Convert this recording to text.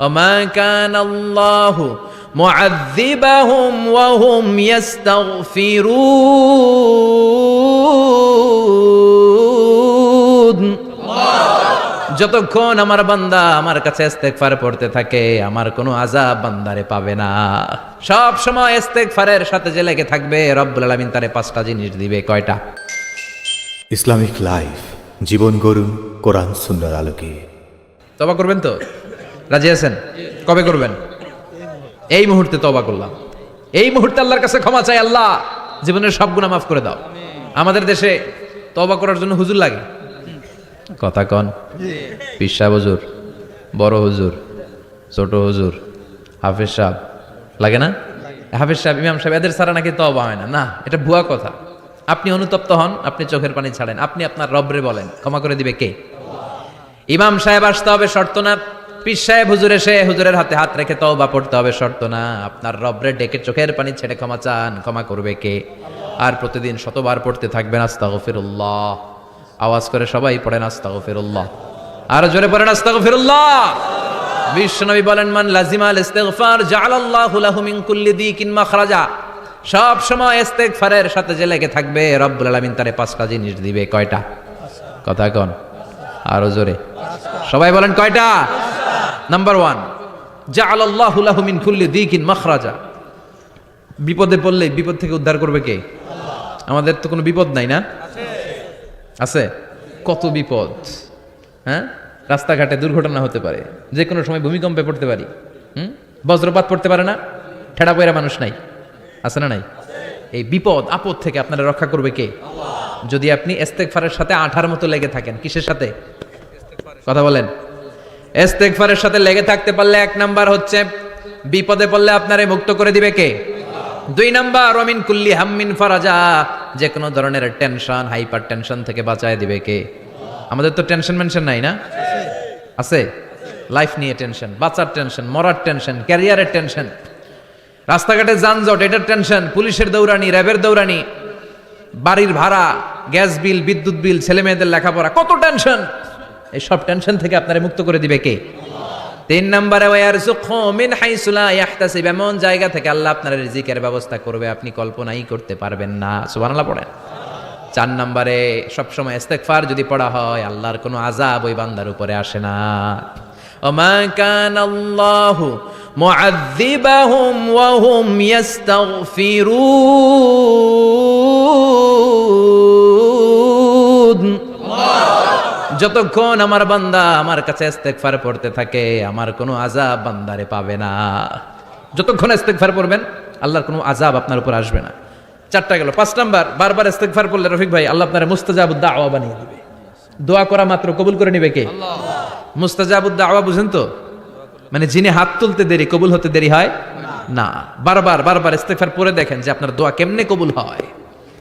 ওমা কানাল্লাহু মুআযযিবাহুম ওয়া হুম ইস্তাগফিরুন। যতক্ষণ আমার বান্দা আমার কাছে ইস্তেগফার পড়তে থাকে, আমার কোনো আযাব বান্দারে পাবে না। সব সময় ইস্তেগফারের সাথে যে লেগে থাকবে, রব্বুল আলামিন তারে 5টা জিনিস দিবে। কয়টা? ইসলামিক লাইফ, জীবন গড়ুন কোরআন সুন্নাহর আলোকে। তওবা করবেন তো? রাজি আছেন? কবে করবেন? এই মুহূর্তে তওবা করলাম, এই মুহূর্তে আল্লাহর কাছে ক্ষমা চাই, আল্লাহ জীবনের সব গুনাহ মাফ করে দাও। আমাদের দেশে তওবা করার জন্য হুজুর লাগে, কথা কন? পীর সাহেব হুজুর, বড় হুজুর, ছোট হুজুর, হাফেজ সাহেব লাগে না? হাফেজ সাহেব, ইমাম সাহেব, এদের ছাড়া নাকি তওবা হয় না। না, এটা ভুয়া কথা। আপনি অনুতপ্ত হন, আপনি চোখের পানি ছাড়েন, আপনি আপনার রবরে বলেন, ক্ষমা করে দিবে কে? ইমাম সাহেব আসতে হবে শর্ত না, পীর সাহেব হুজুর এসে হুজুরের হাতে হাত রেখে তওবা পড়তে হবে শর্ত না। আপনার রবরে ডেকে চোখের পানি ছেড়ে ক্ষমা চান, ক্ষমা করবে কে? আর প্রতিদিন শতবার পড়তে থাকবেন আস্তাগফিরুল্লাহ। আওয়াজ করে সবাই পড়েন আস্তাগফিরুল্লাহ, আর জোরে পড়েন আস্তাগফিরুল্লাহ। বিশ্বনবী বলেন, মান লাজিমাল ইস্তিগফার জাআলাল্লাহু লাহু মিন কুল্লি দিকিন মাখরাজা। সব সময় ইস্তেগফারের সাথে যে লেগে থাকবে, রব্বুল আলামিন তারে 5টা জিনিস দিবে। কয়টা? কথা কন, আরো জোরে সবাই বলেন, কয়টা? নাম্বার 1, জাআলাল্লাহু লাহু মিন কুল্লি দিকিন মাখরাজা। বিপদে পড়লে বিপদ থেকে উদ্ধার করবে কে? আমাদের তো কোনো বিপদ নাই না? আছে? কত বিপদ! হ্যাঁ, রাস্তাঘাটে দুর্ঘটনা হতে পারে, যে কোনো সময় ভূমিকম্পে পড়তে পারি, বজ্রপাত পড়তে পারে না, ঠেড়া পয়রা মানুষ নাই, আছে না নাই? এই বিপদ আপদ থেকে আপনারা রক্ষা করবে কে? যদি আপনি ইস্তেগফারের সাথে আঠার মতো লেগে থাকেন। কিসের সাথে? কথা বলেন। ইস্তেগফারের সাথে লেগে থাকতে পারলে 1 নাম্বার হচ্ছে বিপদে পড়লে আপনারে মুক্ত করে দিবে কে? 2 নাম্বার, ওয়ামিন কুল্লি হাম্মিন ফারাজা। যে কোনো ধরনের টেনশন, হাইপার টেনশন থেকে বাঁচায় দিবে কে? আমাদের তো টেনশন মেনশন নাই না? আছে? লাইফ নিয়ে টেনশন, বাঁচার টেনশন, মরার টেনশন, ক্যারিয়ারের টেনশন, রাস্তাঘাটে যানজট, এটার টেনশন, পুলিশের দৌড়ানি, র্যাবের দৌড়ানি, বাড়ির ভাড়া, গ্যাস বিল, বিদ্যুৎ বিল, ছেলে মেয়েদের লেখাপড়া, কত টেনশন। এই সব টেনশন থেকে আপনারে মুক্ত করে দিবে কে? 3 নম্বরে, ওয়ারযুকহু মিন হাইসু লা ইয়াহতাসিব। এমন জায়গা থেকে আল্লাহ আপনার রিজিকের ব্যবস্থা করবে আপনি কল্পনাই করতে পারবেন না। সুবহানাল্লাহ পড়েন। 4 নম্বরে, সবসময় ইস্তেগফার যদি পড়া হয়, আল্লাহর কোনো আযাব ওই বান্দার উপরে আসে না। ওমা কানাল্লাহু মুআযযিবাহুম ওয়া হুম ইস্তাগফিরুন। যতক্ষণ আমার বান্দা আমার কাছে ইস্তেগফার পড়তে থাকে, আমার কোনো আযাব বান্দারে পাবে না। যতক্ষণ ইস্তেগফার পড়বেন, আল্লাহর কোনো আযাব আপনার উপর আসবে না। 4টা গেল। 5 নাম্বার, বারবার ইস্তেগফার পড়লে রফিক ভাই, আল্লাহ আপনার মুস্তাজাবুদ দাওয়া বানিয়ে দিবে। দোয়া করা মাত্র কবুল করে নিবে কে? আল্লাহ। মুস্তাজাবুদ দাওয়া বুঝেন তো? মানে যিনি হাত তুলতে দেরি, কবুল হতে দেরি হয় না। বারবার বারবার ইস্তেগফার পড়ে দেখেন যে আপনার দোয়া কেমনে কবুল হয়।